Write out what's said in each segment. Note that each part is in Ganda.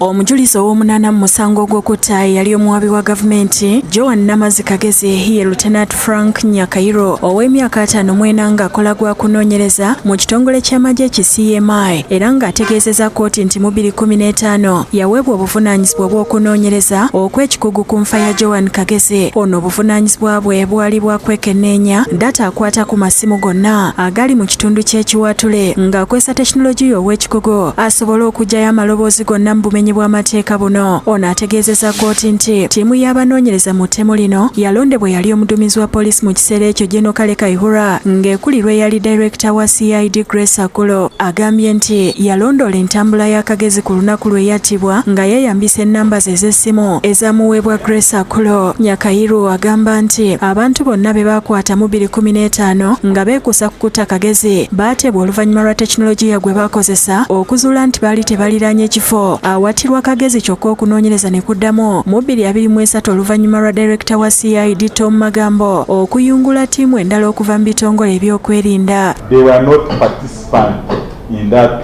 Omujulizi ow'omunaana mu musango gw'okutta yali omuwabi wa gavumenti Joan Namazi Kagezi ye Lieutenant Frank Nyakairo ow'emyaka 54 ng'akola gwa kunoonyereza mu kitongole ky'amagye ki CMI era ng'ategeezezza kkooti nti mu 2015 yaweebwa obuvunaanyizibwa bw'okunoonyereza okw'ekikugu ku nfa ya Joan Kagezi. Ono obuvunaanyizibwa bwe bwali bwa kwekenneenya data akwata ku masimu gonna agali mu kitundu ky'ekiwatule ng'akozesa tekinologiya ow'ekikugu asobole okuggyayo amaloboozi gonna mu bumenyi bw'amateeka buno. Ono ategeezezza kkooti nti ttiimu y'abanoonyereza mu ttemu lino yalondebwa yali omuduumizi wa poliisi mu kiseera ekyo General Kale Kaihura ng'ekulirwa eyali Director wa CID Grace Akulo. Agambye nti yalondoola entambula ya Kagezi ku lunaku lwe yattibwa nga yeeyambisa ennamba ze ez'essimu ezaamuweebwa Grace Akulo. Nyakairo agamba nti abantu bonna be baakwata mu 2015 nga beekuusa kukutta Kagezi baatebwa oluvannyuma lwa tekinologiya gwe baakozesa okuzuula nti baali tebaliraanye ekifo awattirwa Kagezi kyokka okunoonyereza ne kuddamu mu 2023 oluvannyuma lwa Director wa CID Tom Magambo okuyungula ttiimu endala okuva mu bitongole ebyokwerinda. They were not participants in that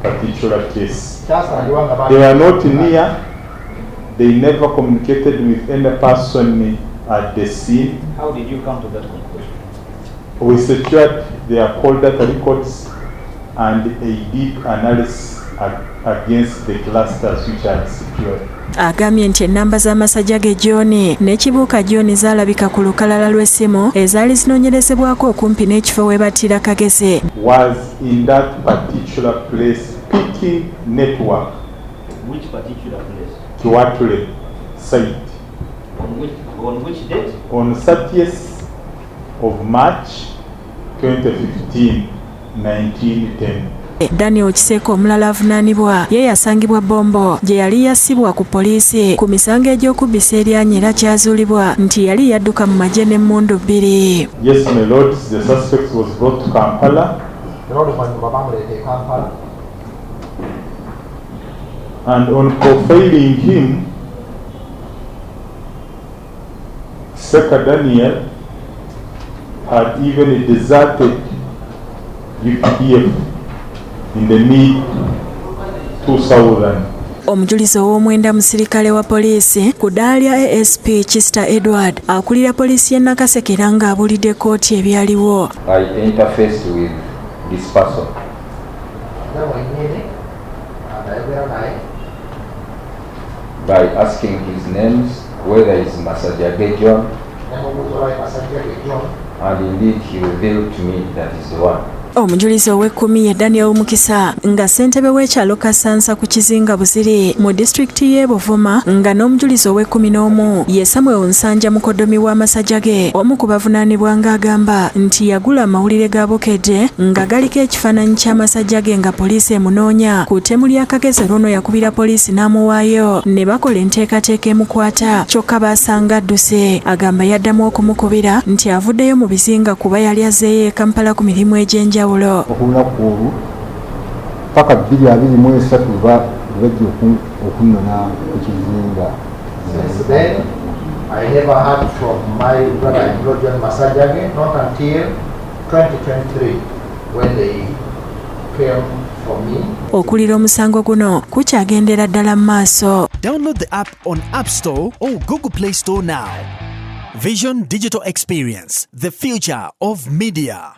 particular case. They were not near. They never communicated with any person at the scene. How did you come to that conclusion? We secured their call data records and a deep analysis against the clusters which are secured. Agambye nti ennamba z'amasajja ge John ne Kibuuka John zaalabika ku lukalala lw'essimu ezaali zinoonyerezebwako okumpi n'ekifo we battira Kagezi. Was in that particular place picking network. Which particular place? Kiwatule site. On which date? On 30th of March 2015, 1910. Daniel Kiseeko omulala avunaanibwa ye yasangibwa bombo gye yali yassibwa ku poliisi ku misango egy'okubbisa eryanyi era kyazuulibwa nti yali yadduka mu magye n'emmundu 2. Yes, my lord, the suspect was brought to Kampala. And on profiling him, Seka Daniel had even deserted UPDF in the mid-2000. Omujulizi ow'omwenda musirikale wa poliisi ku ddaala lya ASP Chista Edward akulira poliisi y'e Nakasekera ng'abuulidde kkooti ebyaliwo. I interfaced with this person. By asking his names, whether it's Masajage John, and indeed he revealed to me that is the one. Omujulizi ow'ekkumi ye Daniel Mukisa nga ssentebe w'ekyalo Kasansa ku Kizinga Buziri mu disitulikiti y'e Buvuma nga n'omujulizi ow'e11 ye Samuel Nsanja mukoddomi w'amasajja ge omu ku bavunaanibwa ng'agamba nti yagula amawulire ga bukedde nga galiko ekifaananyi ky'amasajja ge nga poliisi emunoonya ku ttemu lya Kagezi Rono yakubira poliisi n'amuwaayo ne bakola enteekateeka emukwata kyokka baasanga adduse. Agamba yaddamu okumukubira nti avuddeyo mu bizinga kuba yali azzeeyo e Kampala ku mirimu egy'enjawulo. Olunaku olwo paka 2023 bajja okunnona ku Kizinga. Since then, I never heard from my brother-in-law John Masajage, not until 2023 when they came for me. Okulira omusango guno kukyagendera ddala mu maaso. Download the app on App Store or Google Play Store now. Vision Digital Experience, the future of media.